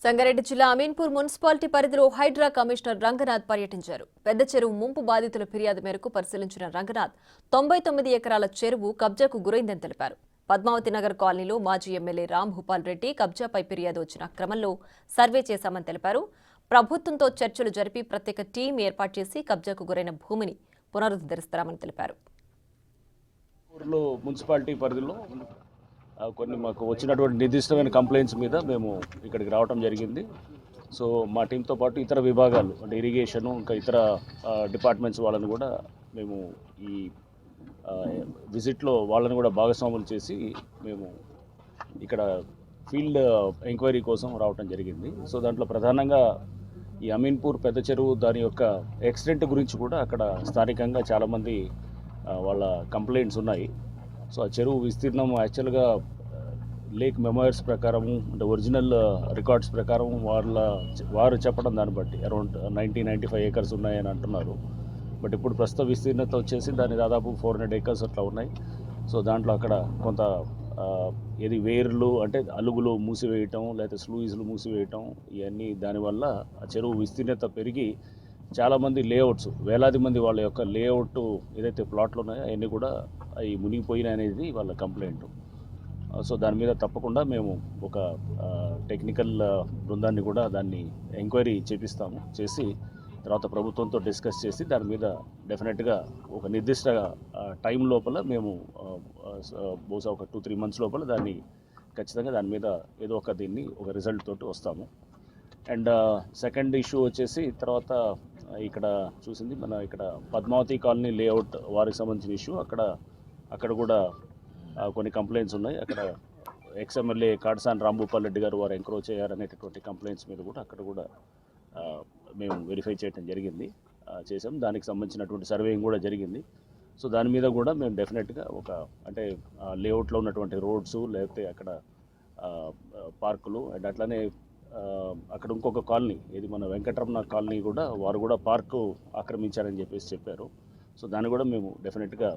సంగారెడ్డి జిల్లా అమీన్పూర్ మున్సిపాలిటీ పరిధిలో హైడ్రా కమిషనర్ రంగనాథ్ పర్యటించారు. పెద్ద చెరువు ముంపు బాధితుల ఫిర్యాదు మేరకు పరిశీలించిన రంగనాథ్ 99 ఎకరాల చెరువు కబ్జాకు గురైందని తెలిపారు. పద్మావతి నగర్ కాలనీలో మాజీ ఎమ్మెల్యే రామ్ భూపాల్ రెడ్డి కబ్జాపై ఫిర్యాదు వచ్చిన క్రమంలో సర్వే చేశామని తెలిపారు. ప్రభుత్వంతో చర్చలు జరిపి ప్రత్యేక టీం ఏర్పాటు చేసి కబ్జాకు గురైన భూమిని పునరుద్ధరిస్తామని తెలిపారు. మున్సిపాలిటీ పరిధిలో కొన్ని మాకు వచ్చినటువంటి నిర్దిష్టమైన కంప్లైంట్స్ మీద మేము ఇక్కడికి రావడం జరిగింది. సో మా టీంతో పాటు ఇతర విభాగాలు అంటే ఇరిగేషను ఇంకా ఇతర డిపార్ట్మెంట్స్ వాళ్ళని కూడా మేము ఈ విజిట్లో వాళ్ళని కూడా భాగస్వాములు చేసి మేము ఇక్కడ ఫీల్డ్ ఎంక్వైరీ కోసం రావడం జరిగింది. సో దాంట్లో ప్రధానంగా ఈ అమీన్పూర్ పెద్ద చెరువు దాని యొక్క ఎక్సిడెంట్ గురించి కూడా అక్కడ స్థానికంగా చాలామంది వాళ్ళ కంప్లైంట్స్ ఉన్నాయి. సో ఆ చెరువు విస్తీర్ణం యాక్చువల్గా లేక్ మెమోయర్స్ ప్రకారం అంటే ఒరిజినల్ రికార్డ్స్ ప్రకారం వారు చెప్పడం దాన్ని బట్టి అరౌండ్ 95 ఏకర్స్ ఉన్నాయని అంటున్నారు. బట్ ఇప్పుడు ప్రస్తుత విస్తీర్ణత వచ్చేసి దాని దాదాపు 400 ఏకర్స్ అట్లా ఉన్నాయి. సో దాంట్లో అక్కడ కొంత ఏది వేర్లు అంటే అలుగులు మూసివేయటం లేకపోతే స్లూయిస్లు మూసివేయటం ఇవన్నీ దానివల్ల ఆ చెరువు విస్తీర్ణత పెరిగి చాలామంది లేఅవుట్స్ వేలాది మంది వాళ్ళ యొక్క లేఅవుట్ ఏదైతే ప్లాట్లు ఉన్నాయో అవన్నీ కూడా అవి మునిగిపోయినాయి అనేది వాళ్ళ కంప్లైంట్. సో దాని మీద తప్పకుండా మేము ఒక టెక్నికల్ బృందాన్ని కూడా దాన్ని ఎంక్వైరీ చేసి తర్వాత ప్రభుత్వంతో డిస్కస్ చేసి దాని మీద డెఫినెట్గా ఒక నిర్దిష్ట టైం లోపల మేము బహుశా ఒక 2-3 మంత్స్ లోపల దాన్ని ఖచ్చితంగా దాని మీద ఏదో ఒక రిజల్ట్ తోటి వస్తాము. అండ్ సెకండ్ ఇష్యూ వచ్చేసి తర్వాత ఇక్కడ చూసింది మన ఇక్కడ పద్మావతి కాలనీ లేఅవుట్ వారికి సంబంధించిన ఇష్యూ. అక్కడ కూడా కొన్ని కంప్లైంట్స్ ఉన్నాయి. అక్కడ ఎక్స్ఎమ్మెల్యే కాడసాని రామ్ భూపాల్ రెడ్డి గారు వారు ఎంక్రోచ్ అయ్యారనేటటువంటి కంప్లైంట్స్ మీద కూడా అక్కడ కూడా మేము వెరిఫై చేయడం చేసాం. దానికి సంబంధించినటువంటి సర్వేయింగ్ కూడా జరిగింది. సో దాని మీద కూడా మేము డెఫినెట్గా అంటే లేఅవుట్లో ఉన్నటువంటి రోడ్స్ లేకపోతే అక్కడ పార్కులు అండ్ అట్లానే అక్కడ ఇంకొక కాలనీ ఇది మన వెంకటరమణ కాలనీ కూడా వారు కూడా పార్కు ఆక్రమించారని చెప్పారు. సో దాన్ని కూడా మేము డెఫినెట్గా